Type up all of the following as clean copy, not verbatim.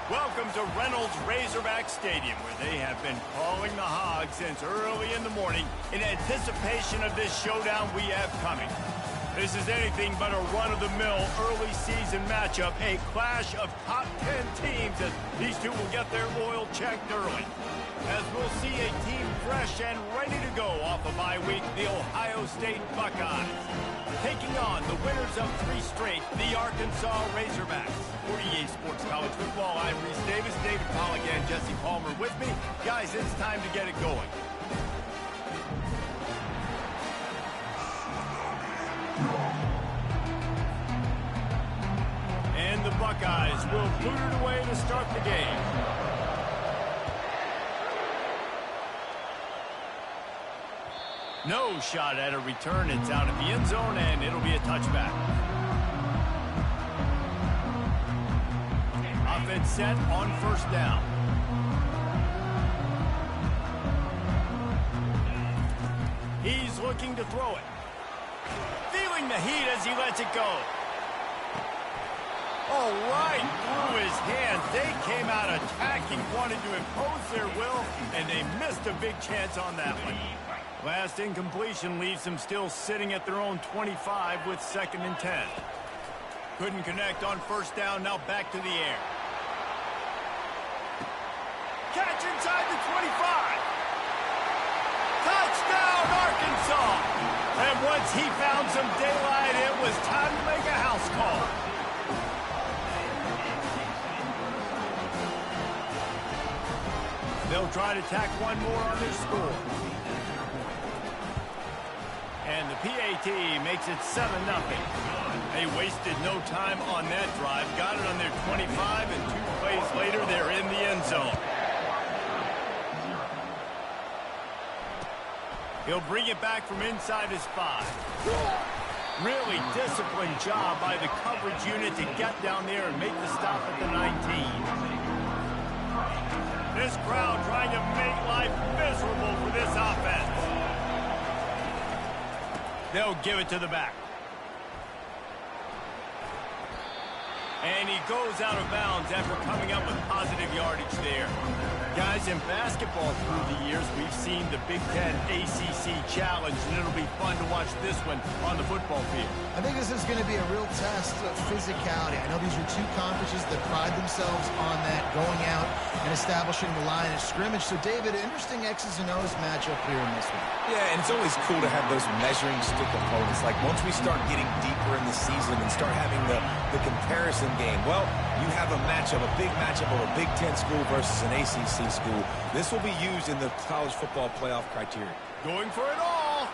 Welcome to Reynolds Razorback Stadium, where they have been calling the Hogs since early in the morning in anticipation of this showdown we have coming. This is anything but a run-of-the-mill early season matchup, a clash of top 10 teams as these two will get their oil checked early. As we'll see a team fresh and ready to go off a bye week, the Ohio State Buckeyes. Taking on the winners of 3 straight, the Arkansas Razorbacks. For EA Sports College Football, I'm Reese Davis, David Pollock, and Jesse Palmer with me. Guys, it's time to get it going. And the Buckeyes will boot it away to start the game. No shot at a return. It's out of the end zone, and it'll be a touchback. Offense set on first down. He's looking to throw it. Feeling the heat as he lets it go. All right, through his hands. They came out attacking, wanted to impose their will, and they missed a big chance on that one. Last incompletion leaves them still sitting at their own 25 with 2nd and 10. Couldn't connect on first down, now back to the air. Catch inside the 25. Touchdown, Arkansas! And once he found some daylight, it was time to make a house call. They'll try to tack one more on their score. And the PAT makes it 7-0. They wasted no time on that drive. Got it on their 25, and 2 plays later, they're in the end zone. He'll bring it back from inside his 5. Really disciplined job by the coverage unit to get down there and make the stop at the 19. This crowd trying to make life miserable for this offense. They'll give it to the back. And he goes out of bounds after coming up with positive yardage there. Guys, in basketball through the years, we've seen the Big Ten ACC Challenge, and it'll be fun to watch this one on the football field. I think this is going to be a real test of physicality. I know these are 2 conferences that pride themselves on that, going out and establishing the line of scrimmage. So, David, interesting X's and O's matchup here in this one. Yeah, and it's always cool to have those measuring stick opponents. Like, once we start getting deeper in the season and start having the comparison game, well, you have a matchup, a big matchup of a Big Ten school versus an ACC school. This will be used in the college football playoff criteria. Going for it all.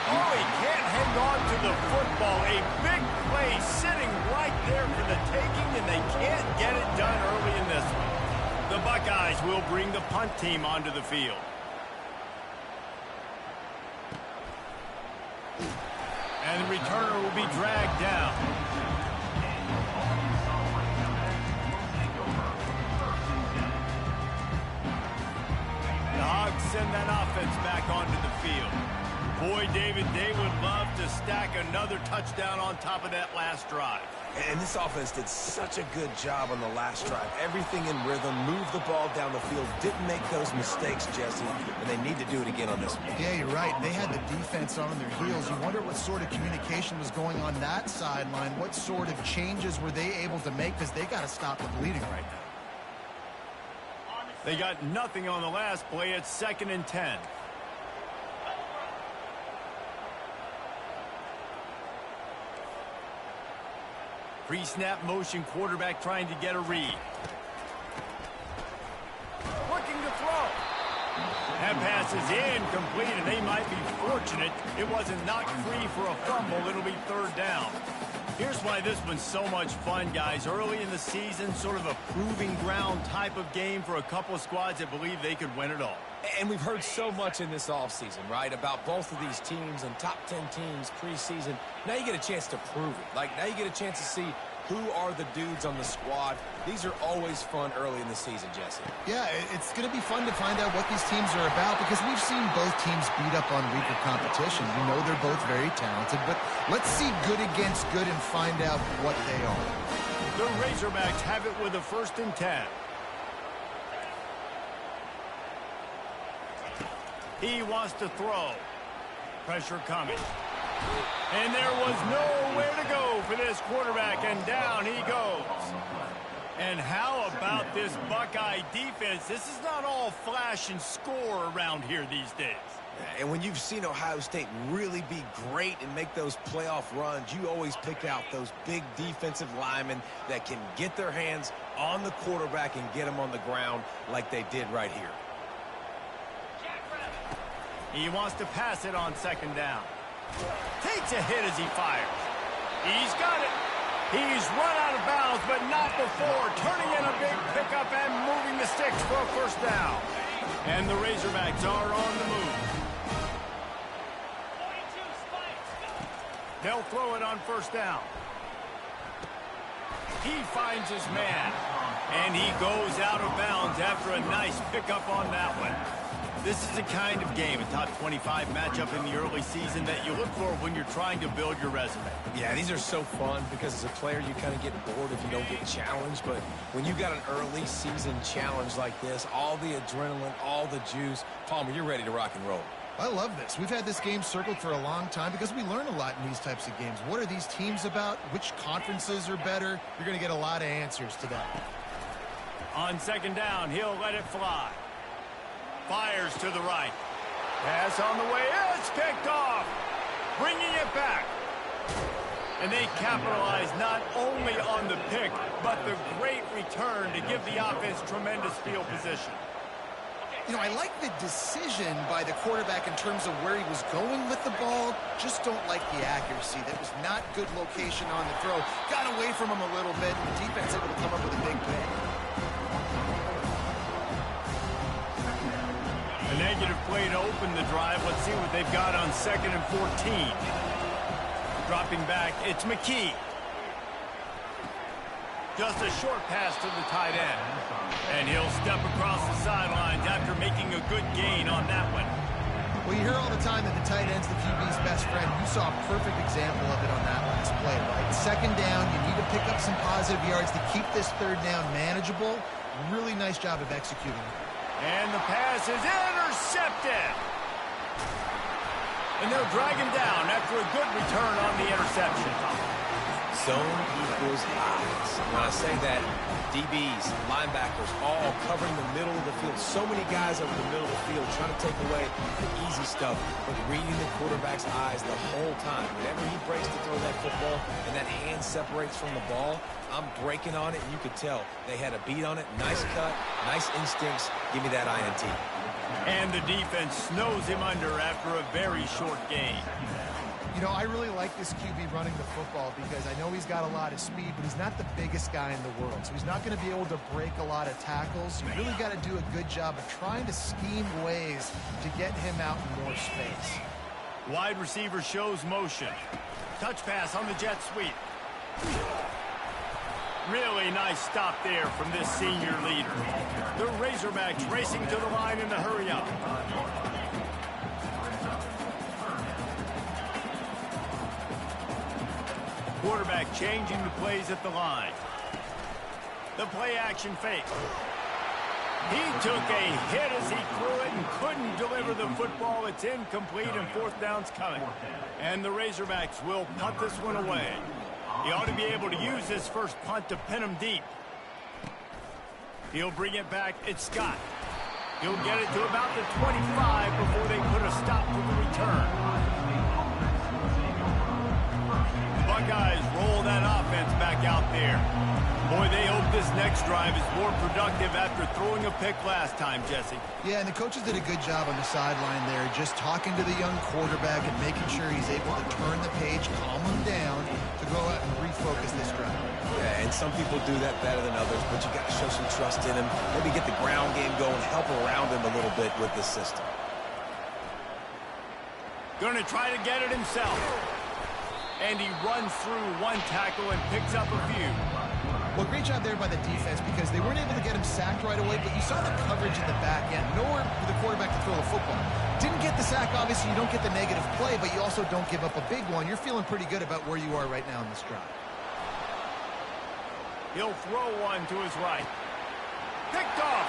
Oh, he can't hang on to the football. A big play sitting right there for the taking, and they can't get it done early in this one. The Buckeyes will bring the punt team onto the field. And the returner will be dragged down. The Hogs send that offense back onto the field. Boy, David, they would love to stack another touchdown on top of that last drive. And this offense did such a good job on the last drive. Everything in rhythm, moved the ball down the field, didn't make those mistakes, Jesse, and they need to do it again on this one. Yeah, you're right. They had the defense on their heels. You wonder what sort of communication was going on that sideline. What sort of changes were they able to make, because they got to stop the bleeding right now. They got nothing on the last play. It's 2nd and 10. Pre-snap motion, quarterback trying to get a read. Looking to throw. That pass is incomplete, and they might be fortunate it wasn't knocked free for a fumble. It'll be 3rd down. Here's why this one's so much fun, guys. Early in the season, sort of a proving ground type of game for a couple of squads that believe they could win it all. And we've heard so much in this offseason, right, about both of these teams and top 10 teams preseason. Now you get a chance to prove it. Like, now you get a chance to see who are the dudes on the squad. These are always fun early in the season, Jesse. Yeah, it's going to be fun to find out what these teams are about, because we've seen both teams beat up on weaker competition. We know they're both very talented, but let's see good against good and find out what they are. The Razorbacks have it with a 1st and 10. He wants to throw. Pressure coming. And there was nowhere to go for this quarterback, and down he goes. And how about this Buckeye defense? This is not all flash and score around here these days. And when you've seen Ohio State really be great and make those playoff runs, you always pick out those big defensive linemen that can get their hands on the quarterback and get him on the ground like they did right here. He wants to pass it on 2nd down. Takes a hit as he fires. He's got it. He's run out of bounds, but not before. Turning in a big pickup and moving the sticks for a 1st down. And the Razorbacks are on the move. They'll throw it on 1st down. He finds his man. And he goes out of bounds after a nice pickup on that one. This is the kind of game, a top 25 matchup in the early season, that you look for when you're trying to build your resume. Yeah, these are so fun because as a player, you kind of get bored if you don't get challenged. But when you got an early season challenge like this, all the adrenaline, all the juice, Palmer, you're ready to rock and roll. I love this. We've had this game circled for a long time because we learn a lot in these types of games. What are these teams about? Which conferences are better? You're going to get a lot of answers to that. On 2nd down, he'll let it fly. Fires to the right. Pass on the way. It's picked off. Bringing it back. And they capitalize not only on the pick, but the great return to give the offense tremendous field position. You know, I like the decision by the quarterback in terms of where he was going with the ball. Just don't like the accuracy. That was not good location on the throw. Got away from him a little bit, and the defense able to come up with a big play. A negative play to open the drive. Let's see what they've got on 2nd and 14. Dropping back, it's McKee. Just a short pass to the tight end. And he'll step across the sidelines after making a good gain on that one. Well, you hear all the time that the tight end's the QB's best friend. You saw a perfect example of it on that last play, right? 2nd down, you need to pick up some positive yards to keep this 3rd down manageable. Really nice job of executing. And the pass is intercepted. And they'll drag him down after a good return on the interception. Zone equals eyes. When I say that, DBs, linebackers, all covering the middle of the field. So many guys over the middle of the field trying to take away the easy stuff, but reading the quarterback's eyes the whole time. Whenever he breaks to throw that football and that hand separates from the ball, I'm breaking on it, and you could tell they had a beat on it. Nice cut, nice instincts. Give me that INT. And the defense snows him under after a very short gain. You know, I really like this QB running the football because I know he's got a lot of speed, but he's not the biggest guy in the world. So he's not going to be able to break a lot of tackles. You really got to do a good job of trying to scheme ways to get him out in more space. Wide receiver shows motion. Touch pass on the jet sweep. Really nice stop there from this senior leader. The Razorbacks racing to the line in the hurry up. Quarterback changing the plays at the line. The play action fake. He took a hit as he threw it and couldn't deliver the football. It's incomplete and 4th down's coming. And the Razorbacks will punt this one away. He ought to be able to use this first punt to pin him deep. He'll bring it back. It's Scott. He'll get it to about the 25 before they put a stop to the return. Buckeyes roll that offense back out there. Boy, they hope this next drive is more productive after throwing a pick last time, Jesse. Yeah, and the coaches did a good job on the sideline there, just talking to the young quarterback and making sure he's able to turn the page, calm him down, to go out and refocus this drive. Yeah, and some people do that better than others, but you got to show some trust in him. Maybe get the ground game going, help around him a little bit with this system. Going to try to get it himself. And he runs through one tackle and picks up a few. Well, great job there by the defense because they weren't able to get him sacked right away, but you saw the coverage in the back end. Nowhere for the quarterback to throw the football. Didn't get the sack, obviously. You don't get the negative play, but you also don't give up a big one. You're feeling pretty good about where you are right now in this drive. He'll throw one to his right. Picked off.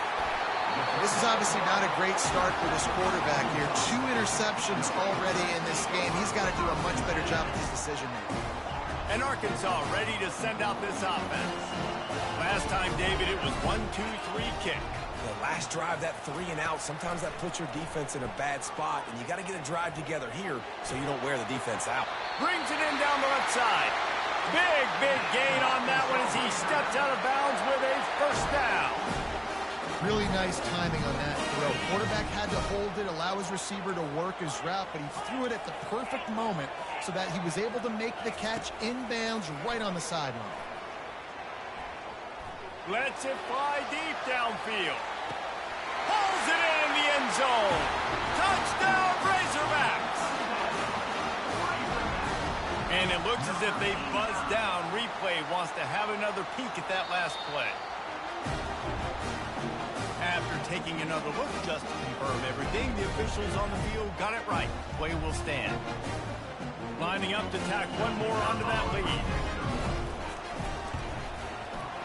This is obviously not a great start for this quarterback here. 2 interceptions already in this game. He's got to do a much better job with his decision-making. And Arkansas ready to send out this offense. Last time, David, it was 1-2-3 kick. The last drive, that 3 and out, sometimes that puts your defense in a bad spot, and you got to get a drive together here so you don't wear the defense out. Brings it in down the left side. Big gain on that one as he steps out of bounds with a first down. Really nice timing on that throw. Quarterback had to hold it, allow his receiver to work his route, but he threw it at the perfect moment so that he was able to make the catch inbounds right on the sideline. Lets it fly deep downfield. Pulls it in the end zone. Touchdown, Razorbacks. And it looks as if they buzzed down. Replay wants to have another peek at that last play. After taking another look just to confirm everything, the officials on the field got it right. Play will stand. Lining up to tack one more onto that lead.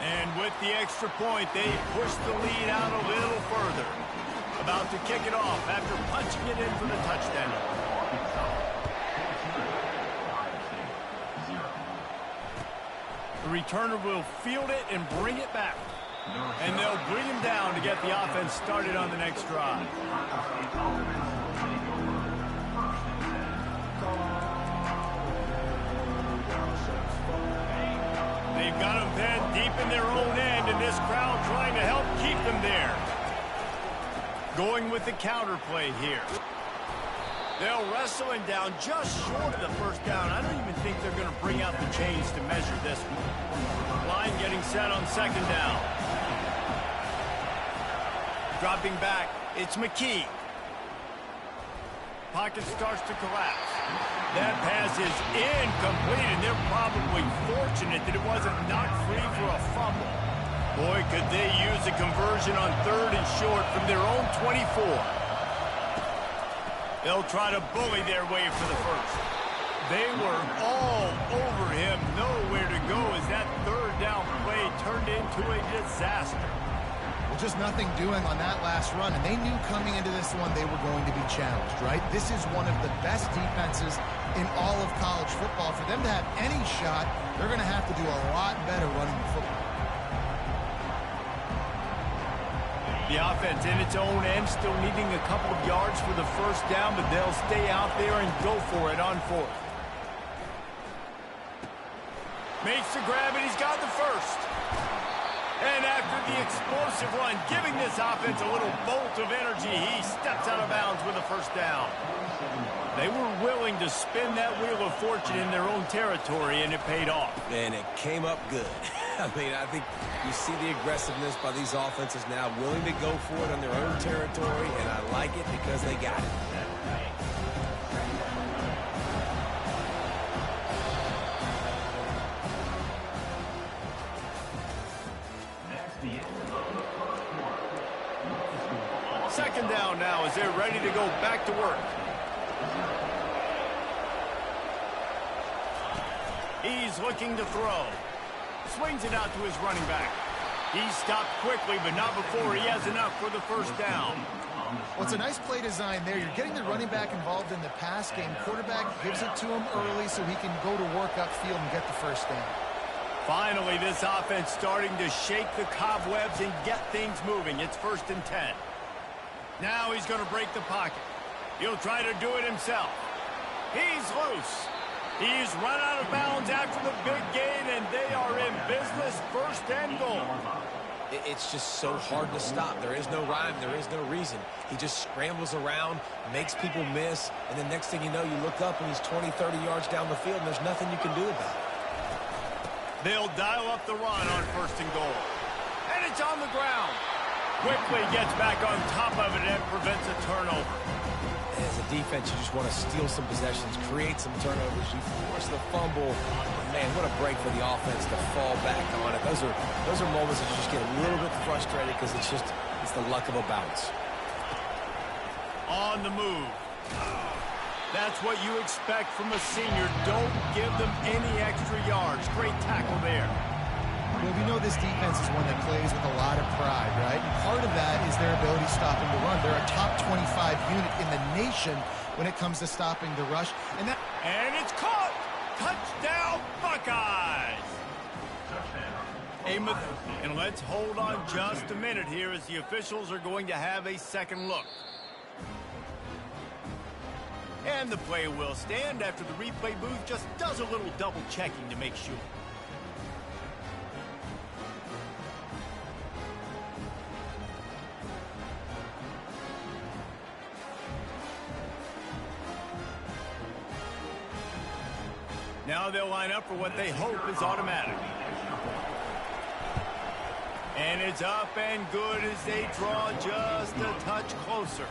And with the extra point, they push the lead out a little further. About to kick it off after punching it in for the touchdown. The returner will field it and bring it back. And they'll bring him down to get the offense started on the next drive. They've got them pinned deep in their own end, and this crowd trying to help keep them there. Going with the counter play here. They'll wrestle him down just short of the first down. I don't even think they're going to bring out the chains to measure this one. Line getting set on second down. Dropping back, it's McKee. Pocket starts to collapse. That pass is incomplete, and they're probably fortunate that it wasn't knocked free for a fumble. Boy, could they use a conversion on 3rd and short from their own 24. They'll try to bully their way for the first. They were all over him, nowhere to go as that 3rd down play turned into a disaster. Just nothing doing on that last run, and they knew coming into this one they were going to be challenged, right? This is one of the best defenses in all of college football. For them to have any shot, they're going to have to do a lot better running the football. The offense in its own end still needing a couple of yards for the first down, but they'll stay out there and go for it on 4th. Makes the grab, and he's got the first. And after the explosive run, giving this offense a little bolt of energy, he steps out of bounds with a first down. They were willing to spin that wheel of fortune in their own territory, and it paid off. And it came up good. I mean, I think you see the aggressiveness by these offenses now, willing to go for it on their own territory, and I like it because they got it. Second down now as they're ready to go back to work. He's looking to throw. Swings it out to his running back. He stopped quickly, but not before he has enough for the first down. Well, it's a nice play design there. You're getting the running back involved in the pass game. Quarterback gives it to him early so he can go to work upfield and get the first down. Finally, this offense starting to shake the cobwebs and get things moving. It's 1st and 10. Now he's going to break the pocket. He'll try to do it himself. He's loose. He's run out of bounds after the big gain, and they are in business. 1st and goal. It's just so hard to stop. There is no rhyme. There is no reason. He just scrambles around, makes people miss, and the next thing you know, you look up and he's 20, 30 yards down the field, and there's nothing you can do about it. They'll dial up the run on 1st and goal. And it's on the ground. Quickly gets back on top of it and prevents a turnover. As a defense, you just want to steal some possessions, create some turnovers. You force the fumble. Man, what a break for the offense to fall back on it. Those are moments that you just get a little bit frustrated because it's the luck of a bounce. On the move. That's what you expect from a senior. Don't give them any extra yards. Great tackle there. Well, we know this defense is one that plays with a lot of pride, right? And part of that is their ability stopping the run. They're a top 25 unit in the nation when it comes to stopping the rush. And it's caught! Touchdown, Buckeyes! And let's hold on just a minute here as the officials are going to have a second look. And the play will stand after the replay booth just does a little double checking to make sure. Now they'll line up for what they hope is automatic. And it's up and good as they draw just a touch closer.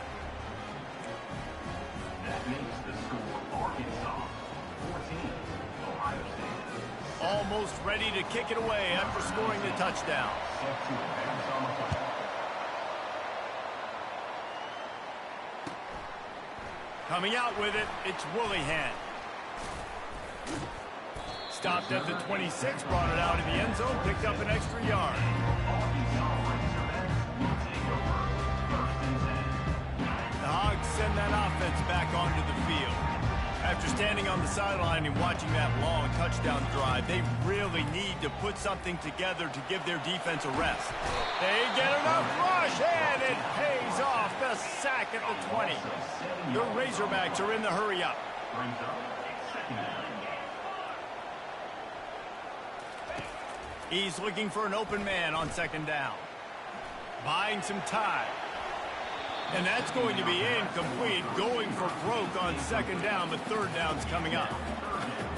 That makes the score Arkansas 14, Ohio State. Almost ready to kick it away after scoring the touchdown. Set to advance on the play. Coming out with it, it's Willihan. Stopped at the 26, brought it out in the end zone, picked up an extra yard. The Hogs send that offense back onto the field. After standing on the sideline and watching that long touchdown drive, they really need to put something together to give their defense a rest. They get enough rush, and it pays off. The sack at the 20. The Razorbacks are in the hurry-up. He's looking for an open man on second down. Buying some time. And that's going to be incomplete, going for broke on second down, but third down's coming up.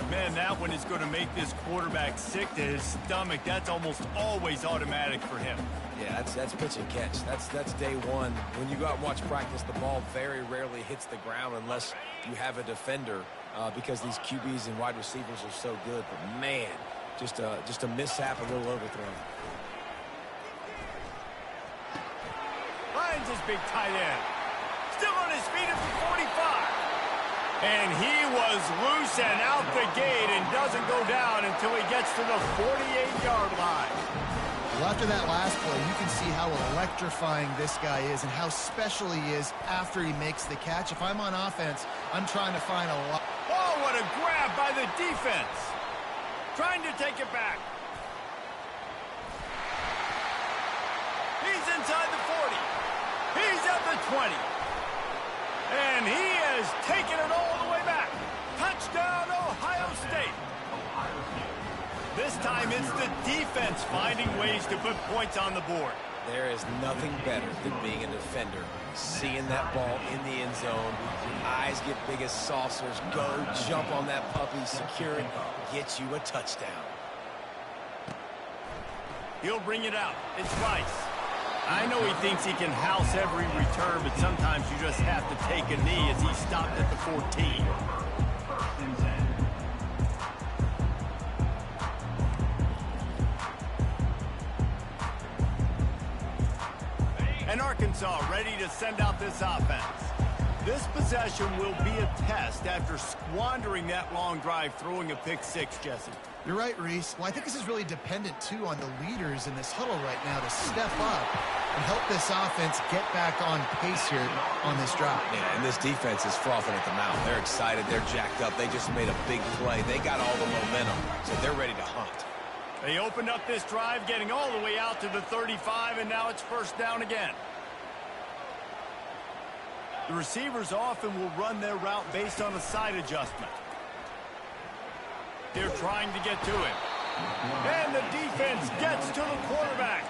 Man, that one is going to make this quarterback sick to his stomach. That's almost always automatic for him. Yeah, that's pitch and catch. That's day one. When you go out and watch practice, the ball very rarely hits the ground unless you have a defender because these QBs and wide receivers are so good. But, man, just a mishap, a little overthrown. Finds his big tight end. Still on his feet at the 45. And he was loose and out the gate and doesn't go down until he gets to the 48-yard line. Well, after that last play, you can see how electrifying this guy is and how special he is after he makes the catch. If I'm on offense, I'm trying to find a lot. Oh, what a grab by the defense. Trying to take it back. He's inside the 40. He's at the 20. And he has taken it all the way back. Touchdown, Ohio State. This time it's the defense finding ways to put points on the board. There is nothing better than being a defender. Seeing that ball in the end zone, eyes get big as saucers, go jump on that puppy, secure it, get you a touchdown. He'll bring it out. It's Rice. I know he thinks he can house every return, but sometimes you just have to take a knee as he stopped at the 14. And Arkansas ready to send out this offense. This possession will be a test after squandering that long drive, throwing a pick six, Jesse. You're right, Reese. Well, I think this is really dependent, too, on the leaders in this huddle right now to step up and help this offense get back on pace here on this drive. Yeah, and this defense is frothing at the mouth. They're excited. They're jacked up. They just made a big play. They got all the momentum, so they're ready to hunt. They opened up this drive, getting all the way out to the 35, and now it's first down again. The receivers often will run their route based on a side adjustment. They're trying to get to him. And the defense gets to the quarterback.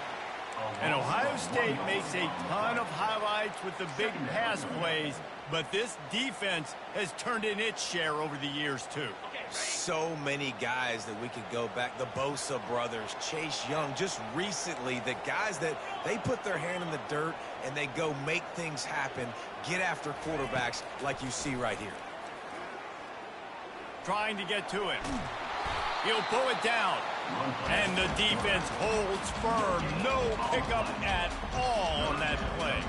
And Ohio State makes a ton of highlights with the big pass plays, but this defense has turned in its share over the years, too. So many guys that we could go back. The Bosa brothers, Chase Young, just recently, the guys that they put their hand in the dirt and they go make things happen, get after quarterbacks like you see right here. Trying to get to him. He'll pull it down. And the defense holds firm. No pickup at all on that play.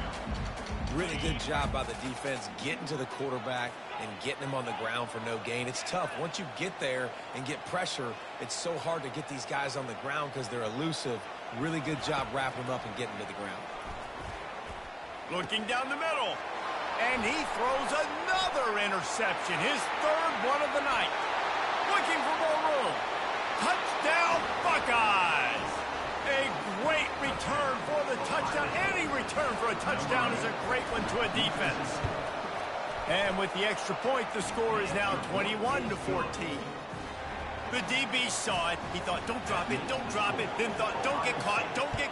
Really good job by the defense getting to the quarterback and getting him on the ground for no gain. It's tough. Once you get there and get pressure, it's so hard to get these guys on the ground because they're elusive. Really good job wrapping them up and getting to the ground. Looking down the middle. And he throws another interception. His third one of the night. Looking for more room. Touchdown, Buckeyes! A great return for the touchdown. Any return for a touchdown is a great one to a defense. And with the extra point, the score is now 21-14. The DB saw it. He thought, don't drop it, don't drop it. Then thought, don't get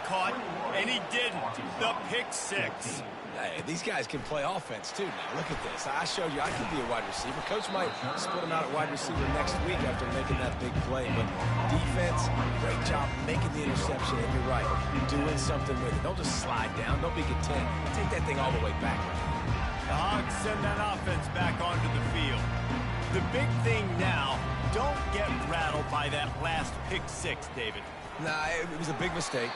caught. And he didn't. The pick six. Hey, these guys can play offense, too, now. Look at this. I showed you I can be a wide receiver. Coach might split him out at wide receiver next week after making that big play. But defense, great job making the interception. And you're right, doing something with it. Don't just slide down. Don't be content. Take that thing all the way back. The Hogs send that offense back onto the field. The big thing now, don't get rattled by that last pick six, David. Nah, it was a big mistake.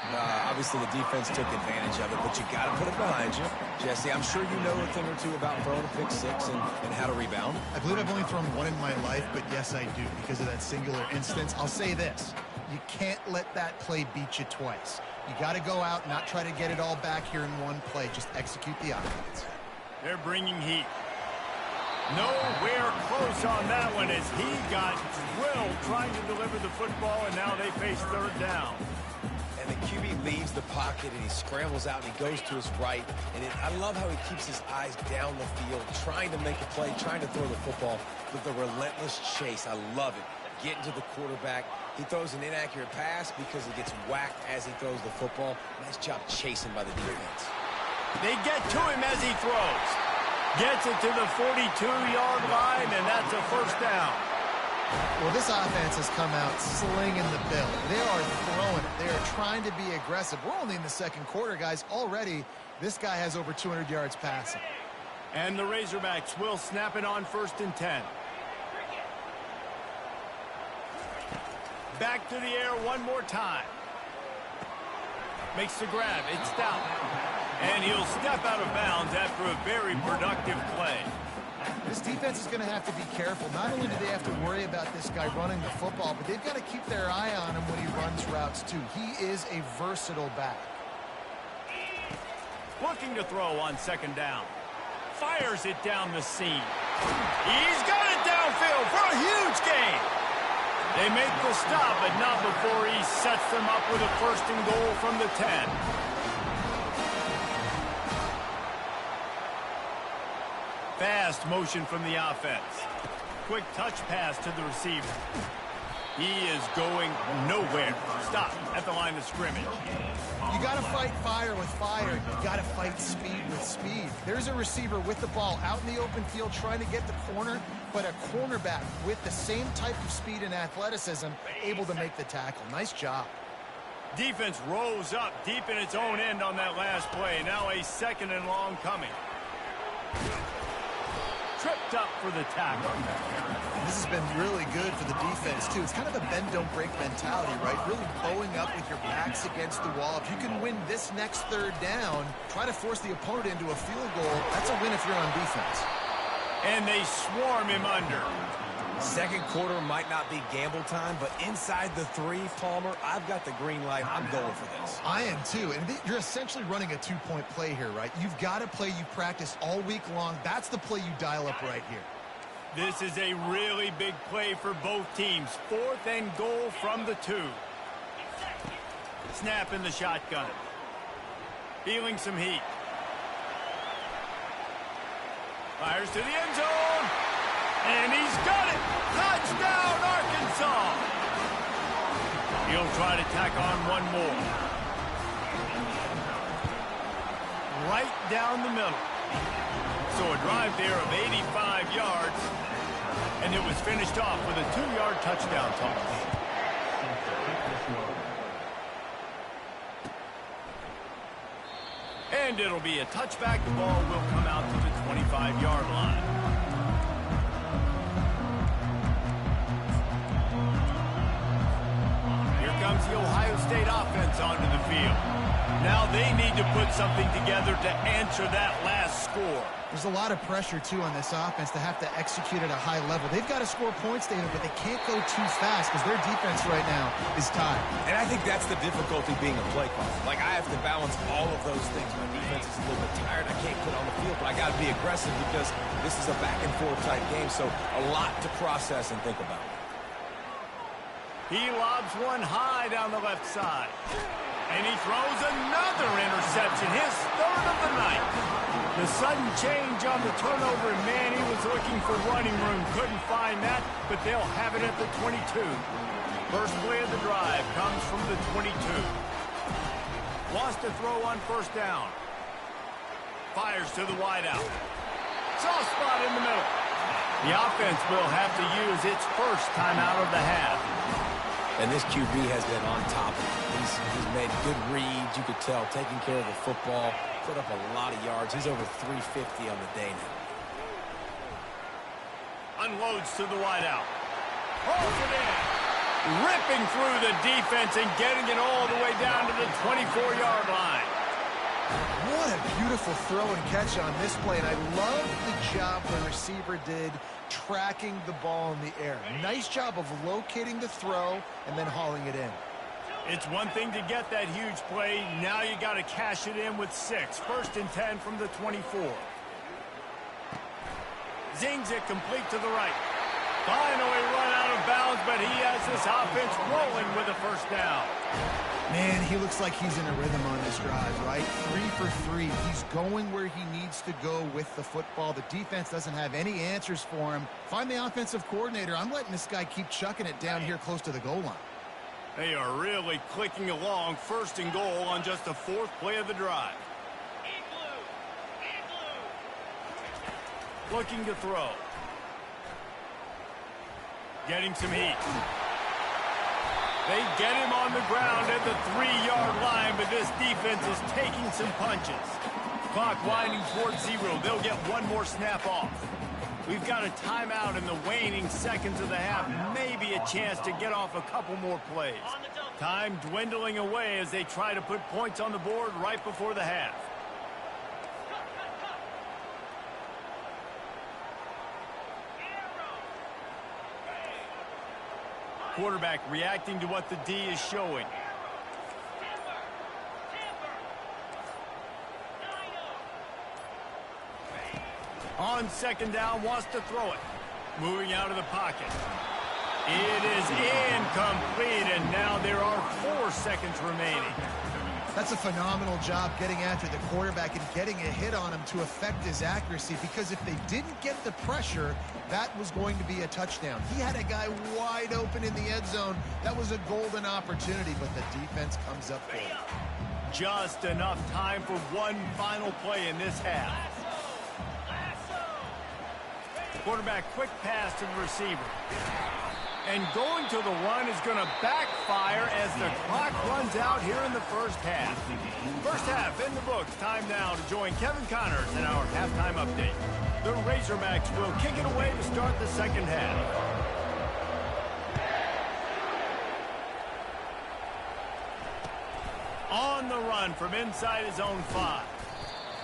Obviously, the defense took advantage of it, but you got to put it behind you. Jesse, I'm sure you know a thing or two about throwing a pick six and how to rebound. I believe I've only thrown one in my life, but yes, I do, because of that singular instance. I'll say this. You can't let that play beat you twice. You got to go out and not try to get it all back here in one play. Just execute the offense. They're bringing heat. Nowhere close on that one as he got drilled trying to deliver the football, and now they face third down. And the QB leaves the pocket, and he scrambles out, and he goes to his right. And I love how he keeps his eyes down the field, trying to make a play, trying to throw the football with a relentless chase. I love it. Getting to the quarterback. He throws an inaccurate pass because he gets whacked as he throws the football. Nice job chasing by the defense. They get to him as he throws. Gets it to the 42-yard line, and that's a first down. Well, this offense has come out slinging the bill. They are throwing it. They are trying to be aggressive. We're only in the second quarter, guys. Already, this guy has over 200 yards passing. And the Razorbacks will snap it on 1st and 10. Back to the air one more time. Makes the grab. It's down. And he'll step out of bounds after a very productive play. This defense is going to have to be careful. Not only do they have to worry about this guy running the football, but they've got to keep their eye on him when he runs routes, too. He is a versatile back. Looking to throw on 2nd down. Fires it down the seam. He's got it downfield for a huge gain. They make the stop, but not before he sets them up with a 1st and goal from the 10. Fast motion from the offense. Quick touch pass to the receiver. He is going nowhere. Stop at the line of scrimmage. You got to fight fire with fire. You got to fight speed with speed. There's a receiver with the ball out in the open field trying to get the corner, but a cornerback with the same type of speed and athleticism able to make the tackle. Nice job. Defense rose up deep in its own end on that last play. Now a 2nd and long coming. Tripped up for the tackle. This has been really good for the defense, too. It's kind of a bend-don't-break mentality, right? Really bowing up with your backs against the wall. If you can win this next 3rd down, try to force the opponent into a field goal. That's a win if you're on defense. And they swarm him under. Second quarter might not be gamble time, but inside the 3, Palmer, I've got the green light. I'm going for this. I am too. And you're essentially running a 2-point play here, right? You've got a play you practice all week long. That's the play you dial up right here. This is a really big play for both teams. 4th and goal from the 2. Snap in the shotgun. Feeling some heat. Fires to the end zone. And he's got it! Touchdown, Arkansas! He'll try to tack on one more. Right down the middle. So a drive there of 85 yards. And it was finished off with a 2-yard touchdown toss. And it'll be a touchback. The ball will come out to the 25-yard line. Comes the Ohio State offense onto the field. Now they need to put something together to answer that last score. There's a lot of pressure, too, on this offense to have to execute at a high level. They've got to score points, David, but they can't go too fast because their defense right now is tired. And I think that's the difficulty being a play caller. Like, I have to balance all of those things. My defense is a little bit tired. I can't put on the field, but I got to be aggressive because this is a back-and-forth type game, so a lot to process and think about. He lobs one high down the left side. And he throws another interception, his third of the night. The sudden change on the turnover, and man, he was looking for running room. Couldn't find that, but they'll have it at the 22. First play of the drive comes from the 22. Lost a throw on first down. Fires to the wideout. Soft spot in the middle. The offense will have to use its first timeout of the half. And this QB has been on top of it. He's made good reads, you could tell, taking care of the football, put up a lot of yards. He's over 350 on the day now. Unloads to the wideout. Holds it in. Ripping through the defense and getting it all the way down to the 24-yard line. What a beautiful throw and catch on this play, and I love the job the receiver did tracking the ball in the air. Nice job of locating the throw and then hauling it in. It's one thing to get that huge play. Now you got to cash it in with 6. First and 10 from the 24. Zings it complete to the right. Finally run out of bounds, but he has this offense rolling with a first down. Man, he looks like he's in a rhythm on this drive, right? 3 for 3. He's going where he needs to go with the football. The defense doesn't have any answers for him. Find the offensive coordinator. I'm letting this guy keep chucking it down here close to the goal line. They are really clicking along. First and goal on just the 4th play of the drive. Looking to throw. Getting some heat. They get him on the ground at the 3-yard line, but this defense is taking some punches. Clock winding towards 0. They'll get one more snap off. We've got a timeout in the waning seconds of the half. Maybe a chance to get off a couple more plays. Time dwindling away as they try to put points on the board right before the half. Quarterback reacting to what the D is showing. On second down, wants to throw it. Moving out of the pocket. It is incomplete, and now there are 4 seconds remaining. That's a phenomenal job getting after the quarterback and getting a hit on him to affect his accuracy, because if they didn't get the pressure, that was going to be a touchdown. He had a guy wide open in the end zone. That was a golden opportunity, but the defense comes up for it. Just enough time for one final play in this half. Quarterback quick pass to the receiver. And going to the run is going to backfire as the clock runs out here in the first half. First half in the books. Time now to join Kevin Connors in our halftime update. The Razorbacks will kick it away to start the second half. On the run from inside his own 5.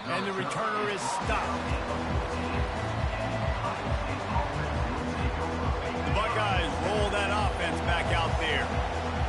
And the returner is stopped. Buckeyes roll that offense back out there.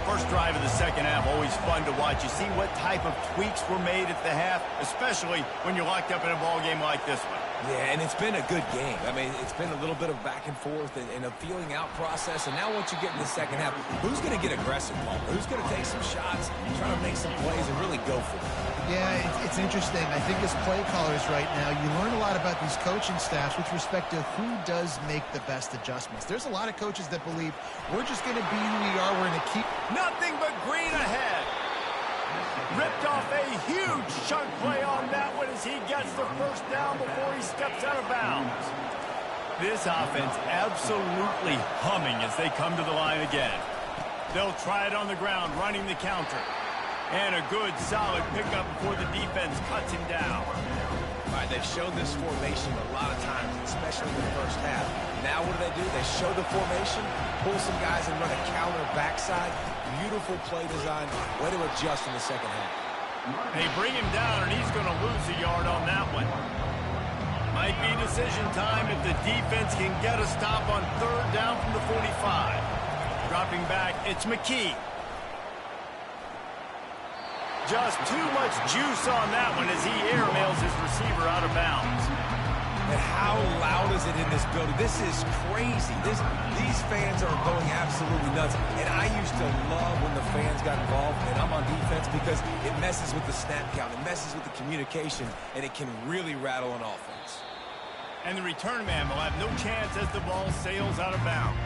First drive of the second half, always fun to watch. You see what type of tweaks were made at the half, especially when you're locked up in a ball game like this one. Yeah, and it's been a good game. I mean, it's been a little bit of back and forth and a feeling out process. And now once you get in the second half, who's going to get aggressive, Paul? Who's going to take some shots, try to make some plays, and really go for it? Yeah, it's interesting. I think as play callers right now, you learn a lot about these coaching staffs with respect to who does make the best adjustments. There's a lot of coaches that believe we're just going to be who we are. We're going to keep nothing but green ahead. Ripped off a huge chunk play on that one as he gets the first down before he steps out of bounds. This offense absolutely humming as they come to the line again. They'll try it on the ground, running the counter. And a good, solid pickup before the defense cuts him down. All right, they've showed this formation a lot of times, especially in the first half. Now what do? They show the formation, pull some guys and run a counter backside. Beautiful play design. Way to adjust in the second half. They bring him down, and he's going to lose a yard on that one. Might be decision time if the defense can get a stop on third down from the 45. Dropping back, it's McKee. Just too much juice on that one as he airmails his receiver out of bounds. And how loud is it in this building? This is crazy. These fans are going absolutely nuts. And I used to love when the fans got involved, and I'm on defense, because it messes with the snap count. It messes with the communication, and it can really rattle an offense. And the return man will have no chance as the ball sails out of bounds.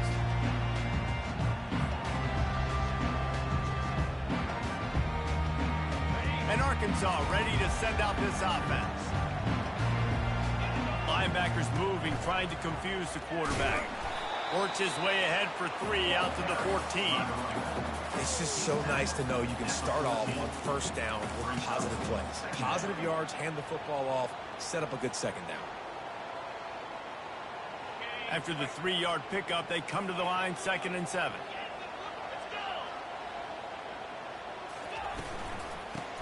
And Arkansas ready to send out this offense. Linebackers moving, trying to confuse the quarterback. Works his way ahead for 3 out to the 14. It's just so nice to know you can start off on first down with positive plays. Positive yards, hand the football off, set up a good second down. After the 3-yard pickup, they come to the line, 2nd and 7.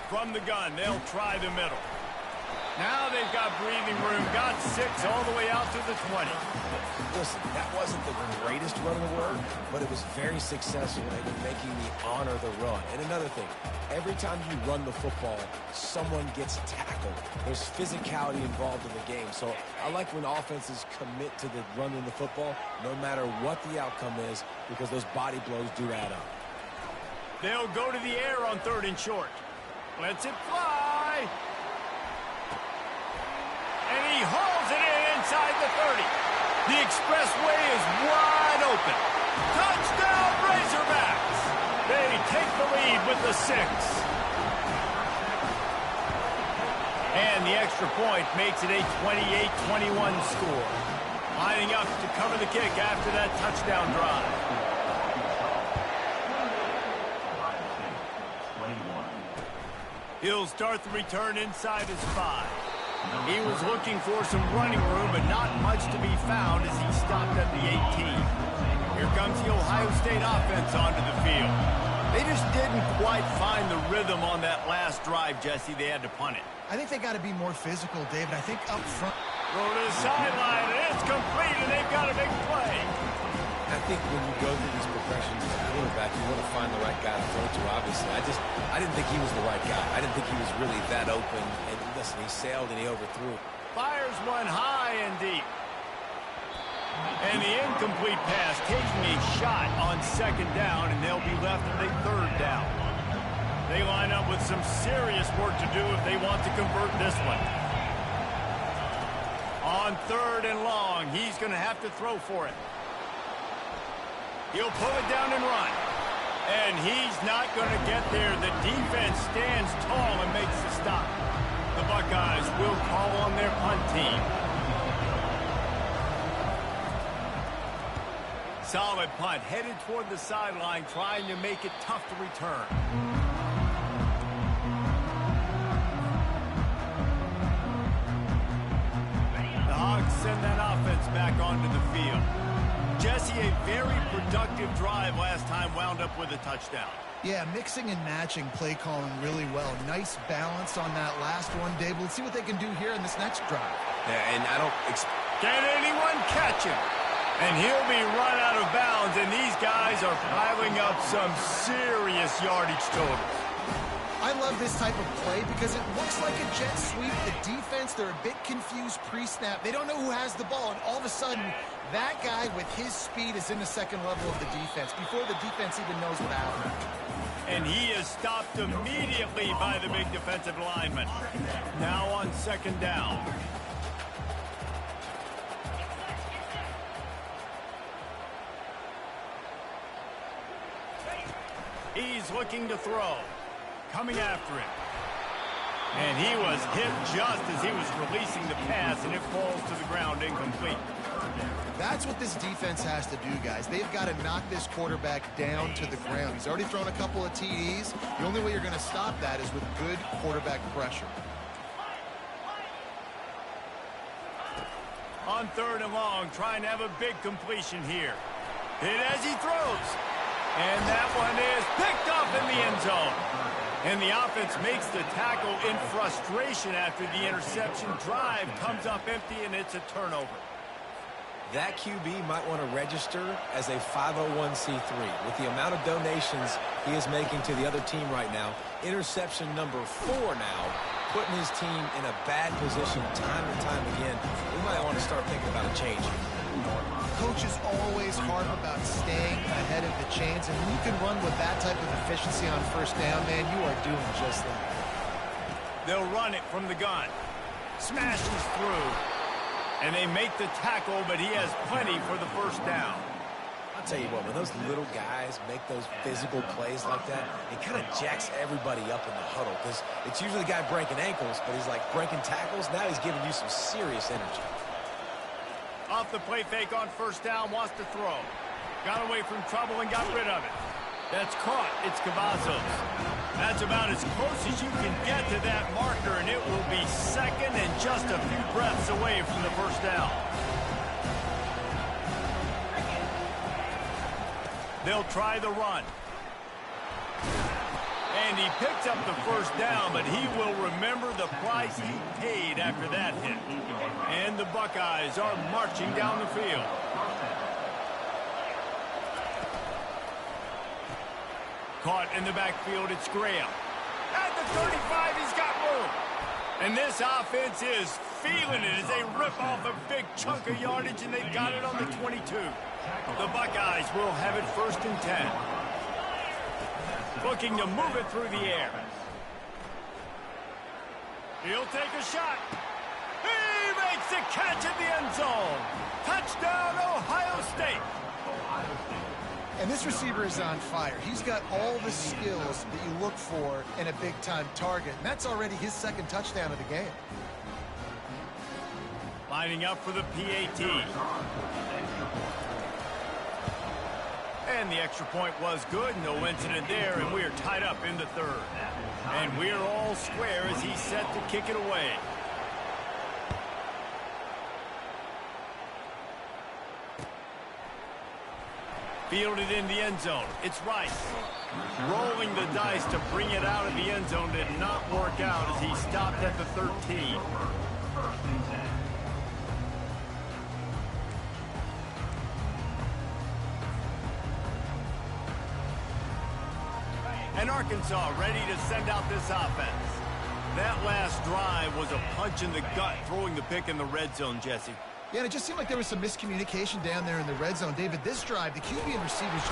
From the gun, they'll try the middle. Now they've got breathing room, got 6 all the way out to the 20. Listen, that wasn't the greatest run of the world, but it was very successful in making me honor the run. And another thing, every time you run the football, someone gets tackled. There's physicality involved in the game. So I like when offenses commit to the running the football, no matter what the outcome is, because those body blows do add up. They'll go to the air on 3rd and short. Lets it fly. And he hauls it in inside the 30. The expressway is wide open. Touchdown, Razorbacks. They take the lead with the 6. And the extra point makes it a 28-21 score. Lining up to cover the kick after that touchdown drive. He'll start the return inside his 5. He was looking for some running room, but not much to be found as he stopped at the 18. Here comes the Ohio State offense onto the field. They just didn't quite find the rhythm on that last drive, Jesse. They had to punt it. I think they got to be more physical, David. I think up front. Go to the sideline, and it's complete, and they've got a big play. I think when you go through these progressions as a quarterback, you want to find the right guy to throw to, obviously. I didn't think he was the right guy. I didn't think he was really that open. And listen, he sailed and he overthrew. Fires one high and deep. And the incomplete pass taking a shot on 2nd down, and they'll be left with a 3rd down. They line up with some serious work to do if they want to convert this one. On 3rd and long, he's going to have to throw for it. He'll pull it down and run. And he's not going to get there. The defense stands tall and makes the stop. The Buckeyes will call on their punt team. Solid punt, headed toward the sideline, trying to make it tough to return. The Hogs send that offense back onto the field. Jesse, a very productive drive last time wound up with a touchdown. Yeah, mixing and matching play calling really well. Nice balance on that last one, Dave. Let's see what they can do here in this next drive. Yeah, and I don't Can anyone catch him? And he'll be run out of bounds, and these guys are piling up some serious yardage totals. I love this type of play because it looks like a jet sweep. The defense, they're a bit confused pre-snap. They don't know who has the ball, and all of a sudden, that guy with his speed is in the second level of the defense before the defense even knows what happened. And he is stopped immediately by the big defensive lineman. Now on 2nd down. He's looking to throw. Coming after him. And he was hit just as he was releasing the pass, and it falls to the ground incomplete. That's what this defense has to do, guys. They've got to knock this quarterback down to the ground. He's already thrown a couple of TDs. The only way you're going to stop that is with good quarterback pressure. On 3rd and long, trying to have a big completion here. Hit as he throws. And that one is picked up in the end zone. And the offense makes the tackle in frustration after the interception. Drive comes up empty, and it's a turnover. That QB might want to register as a 501c3. With the amount of donations he is making to the other team right now, interception number 4 now, putting his team in a bad position time and time again. We might want to start thinking about a change. Coaches always harp about staying ahead of the chains, and when you can run with that type of efficiency on first down, man, you are doing just that. They'll run it from the gun. Smashes through. And they make the tackle, but he has plenty for the first down. I'll tell you what, when those little guys make those physical plays like that, it kind of jacks everybody up in the huddle, because it's usually the guy breaking ankles, but he's like breaking tackles. Now he's giving you some serious energy. Off the play fake on first down, wants to throw. Got away from trouble and got rid of it. That's caught. It's Cavazos. That's about as close as you can get to that marker, and it will be second and just a few breaths away from the first down. They'll try the run. And he picks up the first down, but he will remember the price he paid after that hit. And the Buckeyes are marching down the field. Caught in the backfield, it's Graham. At the 35, he's got room. And this offense is feeling it as they rip off a big chunk of yardage, and they've got it on the 22. The Buckeyes will have it 1st and 10. Looking to move it through the air. He'll take a shot. He makes the catch in the end zone. Touchdown, Ohio State. And this receiver is on fire. He's got all the skills that you look for in a big-time target. And that's already his 2nd touchdown of the game. Lining up for the PAT. And the extra point was good. No incident there, and we're tied up in the 3rd. And we're all square as he's set to kick it away. Fielded in the end zone. It's Rice. Rolling the dice to bring it out of the end zone did not work out as he stopped at the 13. And Arkansas ready to send out this offense. That last drive was a punch in the gut, throwing the pick in the red zone, Jesse. Yeah, and it just seemed like there was some miscommunication down there in the red zone. David, this drive, the QB and receivers...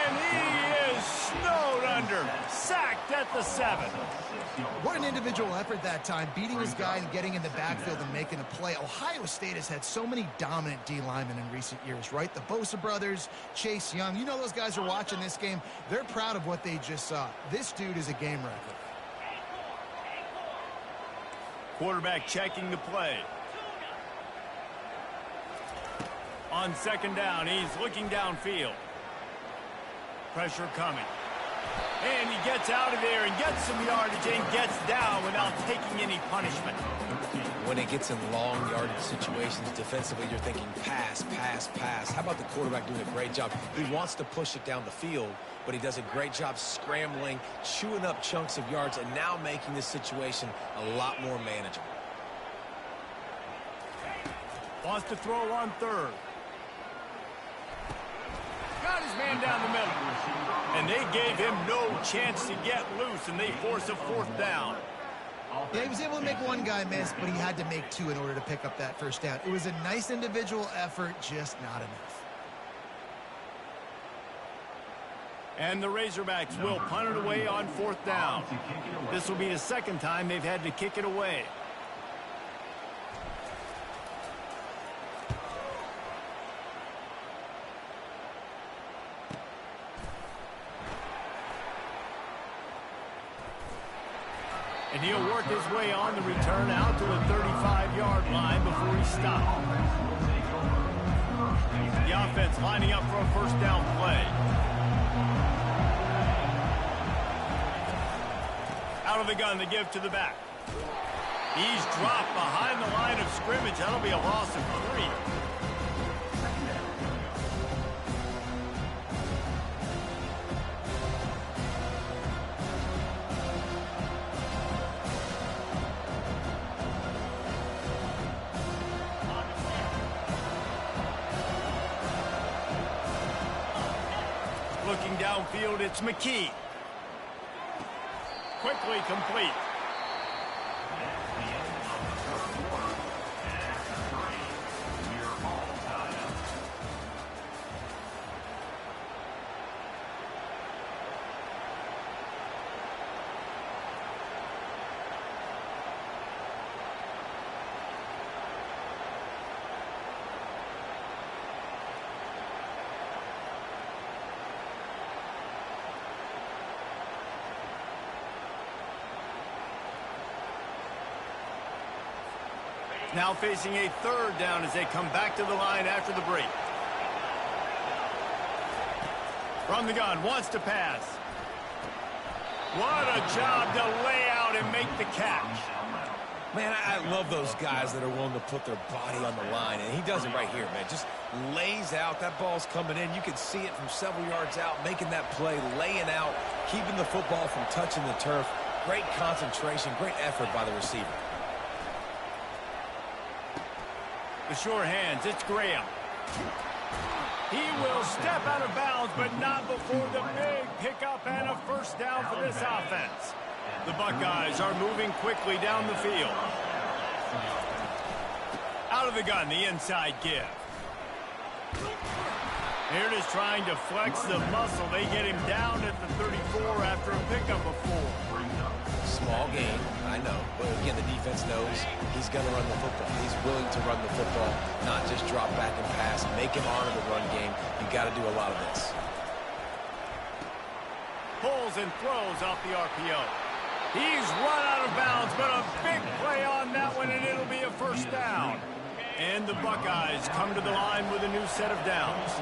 And he is snowed under. Sacked at the 7. What an individual effort that time, beating his guy and getting in the backfield and making a play. Ohio State has had so many dominant D linemen in recent years, right? The Bosa brothers, Chase Young. You know those guys are watching this game. They're proud of what they just saw. This dude is a game record. Quarterback checking the play. On 2nd down, he's looking downfield. Pressure coming. And he gets out of there and gets some yardage and gets down without taking any punishment. When it gets in long yardage situations defensively, you're thinking pass, pass, pass. How about the quarterback doing a great job? He wants to push it down the field, but he does a great job scrambling, chewing up chunks of yards, and now making this situation a lot more manageable. Wants to throw on 3rd. Got his man down the middle. And they gave him no chance to get loose, and they force a 4th down. Yeah, he was able to make one guy miss, but he had to make 2 in order to pick up that first down. It was a nice individual effort, just not enough. And the Razorbacks will punt it away on 4th down. This will be the 2nd time they've had to kick it away. And he'll work his way on the return out to the 35-yard line before he stopped. The offense lining up for a 1st down play. Out of the gun, the give to the back. He's dropped behind the line of scrimmage. That'll be a loss of 3. looking downfield, it's McKee. Quickly complete. Now facing a third down as they come back to the line after the break. From the gun, wants to pass. What a job to lay out and make the catch. Man, I love those guys that are willing to put their body on the line, and he does it right here, man. Just lays out. That ball's coming in. You can see it from several yards out, making that play, laying out, keeping the football from touching the turf. Great concentration, great effort by the receiver. The sure hands, it's Graham. He will step out of bounds, but not before the big pickup and a first down for this offense. The Buckeyes are moving quickly down the field. Out of the gun, the inside give. Here it is trying to flex the muscle. They get him down at the 34 after a pickup of 4. Small game, I know. But again, the defense knows he's going to run the football. He's willing to run the football, not just drop back and pass. Make him honor the run game. You got to do a lot of this. Pulls and throws off the RPO. He's run out of bounds, but a big play on that one, and it'll be a first down. And the Buckeyes come to the line with a new set of downs.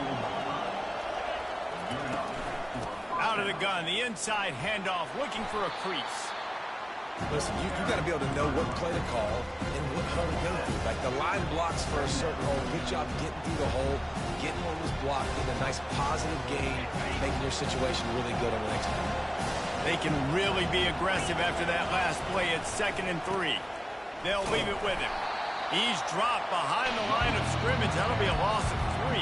Out of the gun, the inside handoff, looking for a crease. Listen, you got to be able to know what play to call and what hole to go through. Like the line blocks for a certain hole. Good job getting through the hole, getting what was blocked, getting a nice positive gain, making your situation really good on the next time. They can really be aggressive after that last play. It's 2nd and 3. They'll leave it with him. He's dropped behind the line of scrimmage. That'll be a loss of 3.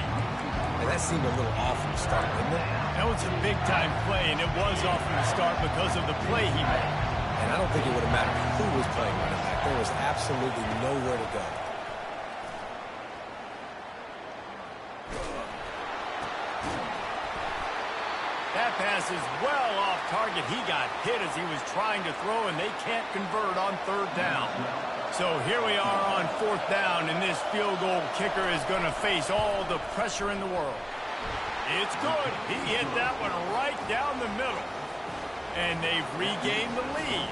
And that seemed a little off from the start, didn't it? That was a big-time play, and it was off from the start because of the play he made. And I don't think it would have mattered who was playing running back. There was absolutely nowhere to go. That pass is well off target. He got hit as he was trying to throw, and they can't convert on 3rd down. So here we are on 4th down, and this field goal kicker is going to face all the pressure in the world. It's good. He hit that one right down the middle. And they've regained the lead.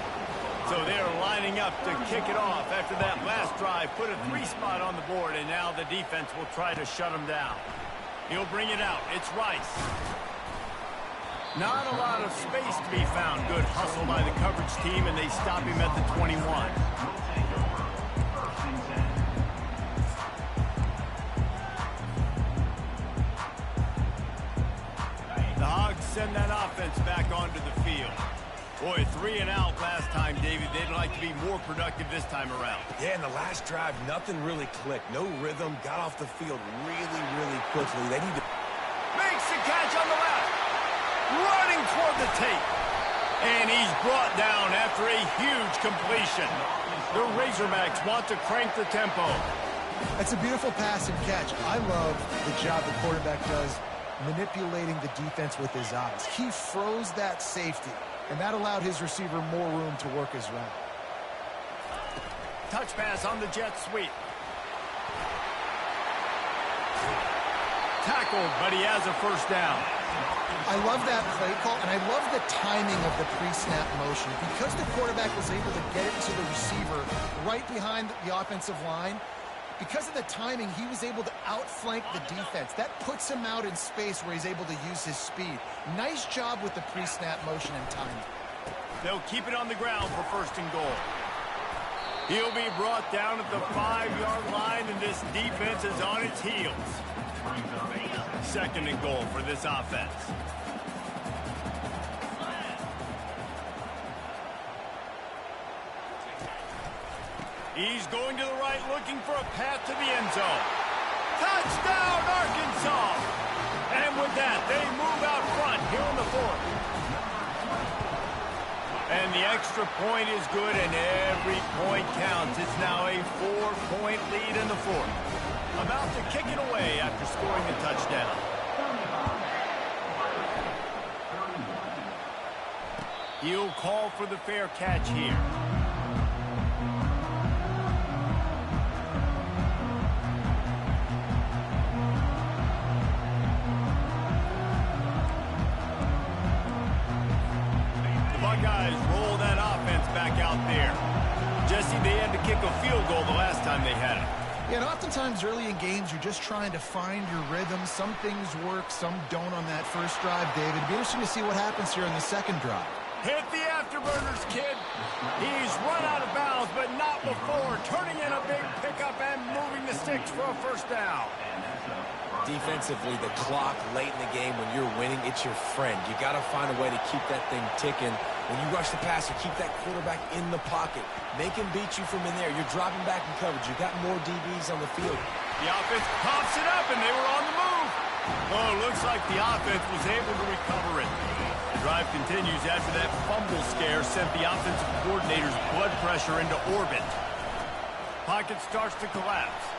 So they're lining up to kick it off after that last drive. Put a 3 spot on the board, and now the defense will try to shut him down. He'll bring it out. It's Rice. Not a lot of space to be found. Good hustle by the coverage team, and they stop him at the 21. The Hogs send that offense back onto the field. Boy, 3 and out last time, David. They'd like to be more productive this time around. Yeah, in the last drive, nothing really clicked. No rhythm. Got off the field really, really quickly. They need to... Makes the catch on the left. Running toward the tape. And he's brought down after a huge completion. The Razorbacks want to crank the tempo. That's a beautiful pass and catch. I love the job the quarterback does manipulating the defense with his eyes. He froze that safety, and that allowed his receiver more room to work his route. Touch pass on the jet sweep. Tackled, but he has a first down. I love that play call, and I love the timing of the pre-snap motion. Because the quarterback was able to get it to the receiver right behind the offensive line, because of the timing, he was able to outflank the defense. That puts him out in space where he's able to use his speed. Nice job with the pre-snap motion and timing. They'll keep it on the ground for 1st and goal. He'll be brought down at the 5-yard line, and this defense is on its heels. 2nd and goal for this offense. He's going to the right, looking for a path to the end zone. Touchdown, Arkansas! And with that, they move out front here in the fourth. And the extra point is good, and every point counts. It's now a 4-point lead in the fourth. About to kick it away after scoring a touchdown. He'll call for the fair catch here. The Buckeyes roll that offense back out there. Jesse, they had to kick a field goal the last time they had it. Yeah, and oftentimes early in games, you're just trying to find your rhythm. Some things work, some don't on that first drive, David. It'll be interesting to see what happens here in the second drive. Hit the afterburners, kid. He's run out of bounds, but not before. Turning in a big pickup and moving the sticks for a first down. Defensively, the clock late in the game, when you're winning, it's your friend. You got to find a way to keep that thing ticking. When you rush the passer, keep that quarterback in the pocket. Make him beat you from in there. You're dropping back in coverage. You got more DBs on the field. The offense pops it up, and they were on the move. Oh, looks like the offense was able to recover it. The drive continues after that fumble scare sent the offensive coordinator's blood pressure into orbit. Pocket starts to collapse.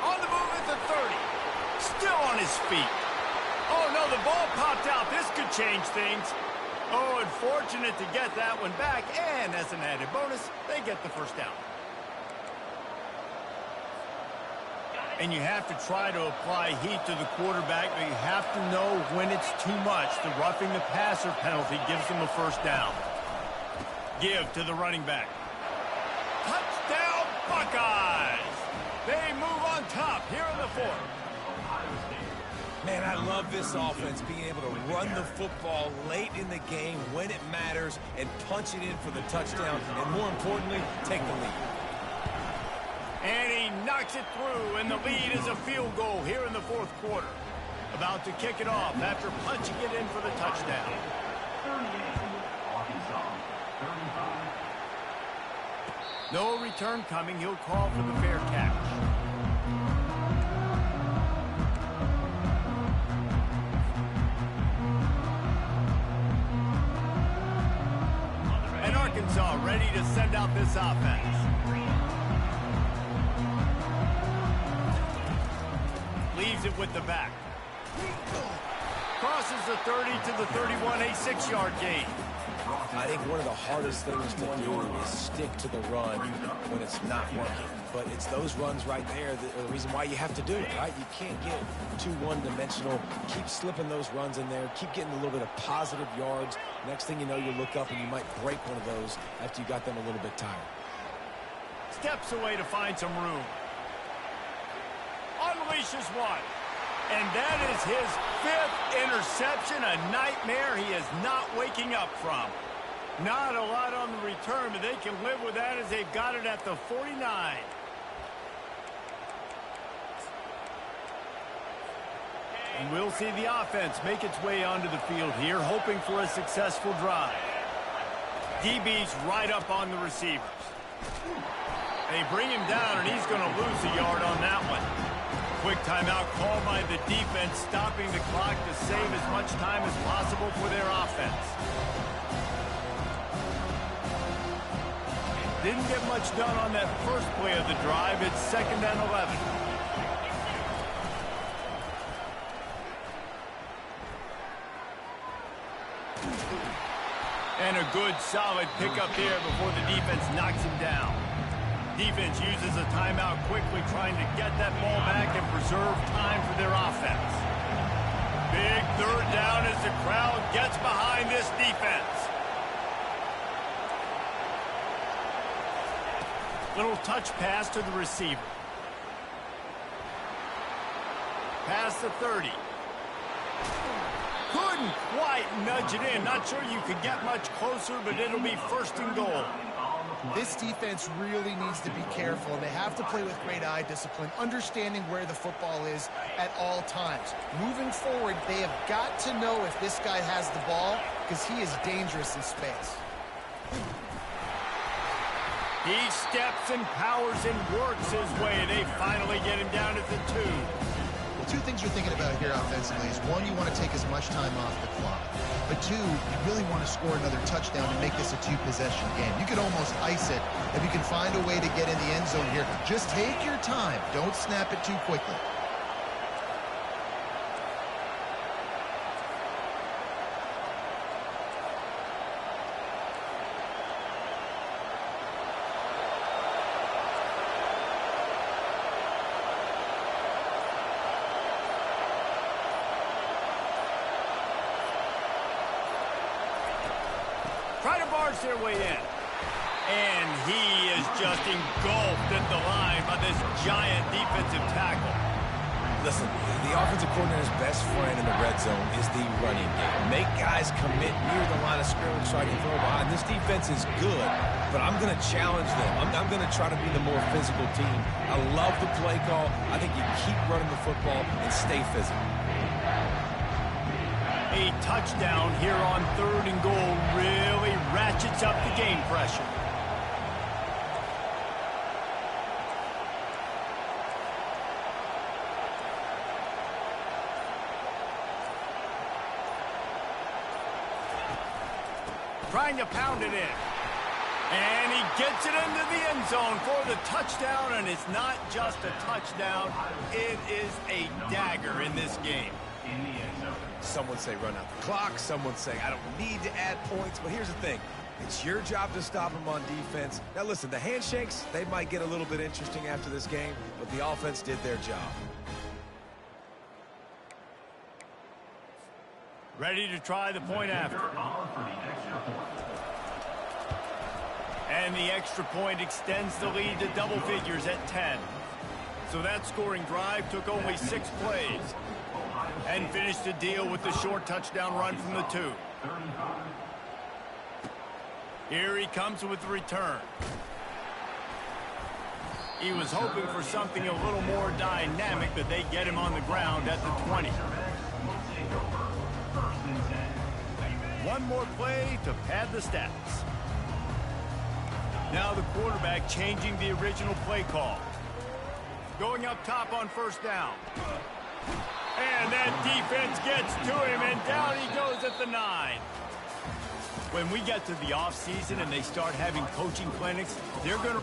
On the move at the 30. Still on his feet. Oh, no, the ball popped out. This could change things. Oh, unfortunate to get that one back. And as an added bonus, they get the first down. And you have to try to apply heat to the quarterback, but you have to know when it's too much. The roughing the passer penalty gives them a first down. Give to the running back. Touchdown, Buckeyes! They move on top here in the fourth. Man, I love this offense, being able to run the football late in the game when it matters and punch it in for the touchdown, and more importantly, take the lead. And he knocks it through, and the lead is a field goal here in the fourth quarter. About to kick it off after punching it in for the touchdown. 38, Arkansas, 35. No return coming. He'll call for the fair catch. And Arkansas ready to send out this offense. Leaves it with the back. Crosses the 30 to the 31, a 6-yard gain. I think one of the hardest things to do is stick to the run when it's not working. But it's those runs right there that are the reason why you have to do it, right? You can't get too one-dimensional. Keep slipping those runs in there. Keep getting a little bit of positive yards. Next thing you know, you look up and you might break one of those after you got them a little bit tired. Steps away to find some room. Unleashes one. And that is his 5th interception, a nightmare he is not waking up from. Not a lot on the return, but they can live with that as they've got it at the 49. And we'll see the offense make its way onto the field here, hoping for a successful drive. DB's right up on the receivers. They bring him down, and he's going to lose a yard on that one. Quick timeout called by the defense, stopping the clock to save as much time as possible for their offense. Didn't get much done on that first play of the drive. It's 2nd and 11. And a good, solid pickup there before the defense knocks him down. Defense uses a timeout quickly, trying to get that ball back and preserve time for their offense. Big 3rd down as the crowd gets behind this defense. Little touch pass to the receiver. Past the 30. Couldn't quite nudge it in. Not sure you could get much closer, but it'll be 1st and goal. This defense really needs to be careful. They have to play with great eye discipline, understanding where the football is at all times. Moving forward, they have got to know if this guy has the ball, because he is dangerous in space. He steps and powers and works his way. They finally get him down at the 2. Well, two things you're thinking about here offensively is, one, you want to take as much time off the clock. But two, you really want to score another touchdown and make this a two-possession game. You could almost ice it if you can find a way to get in the end zone here. Just take your time. Don't snap it too quickly. Try to barge their way in. And he is just engulfed at the line by this giant defensive tackle. Listen, the offensive coordinator's best friend in the red zone is the running game. Make guys commit near the line of scrimmage so I can throw behind. This defense is good, but I'm going to challenge them. I'm going to try to be the more physical team. I love the play call. I think you keep running the football and stay physical. A touchdown here on 3rd and goal really ratchets up the game pressure. Trying to pound it in. And he gets it into the end zone for the touchdown, and it's not just a touchdown, it is a dagger in this game. Someone say run out the clock. Someone say I don't need to add points. But here's the thing. It's your job to stop them on defense. Now, listen, the handshakes, they might get a little bit interesting after this game, but the offense did their job. Ready to try the point after. And the extra point extends the lead to double figures at 10. So that scoring drive took only 6 plays. And finished the deal with the short touchdown run from the 2. Here he comes with the return. He was hoping for something a little more dynamic, but they get him on the ground at the 20. One more play to pad the stats. Now the quarterback changing the original play call. Going up top on 1st down. And that defense gets to him, and down he goes at the 9. When we get to the offseason and they start having coaching clinics, they're going to